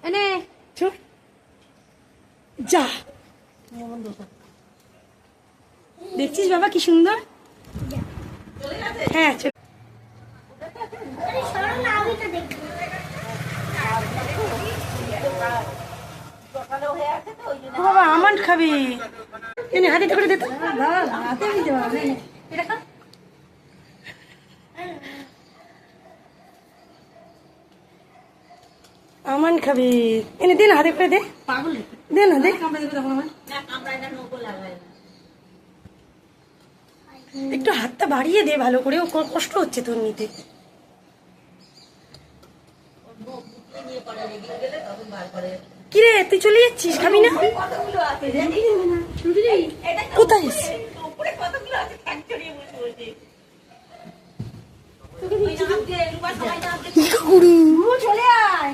এনে চল যা। দেখছিস বাবা কি সুন্দর। হ্যাঁ চল। বাবা আমন্ড খাবি? এনে হাতে করে দে তো। হাতে দিতে পারবে এটা খা। আমন্ড খাবি? এনে দে না, হাতে করে দে। পাগল দে না, দে। একটু হাতটা বাড়িয়ে দে ভালো করে, ও কষ্ট হচ্ছে তোর নিতে। কিরে তুই চলে যাচ্ছিস, খাবি না? কোথায় চলে আয়।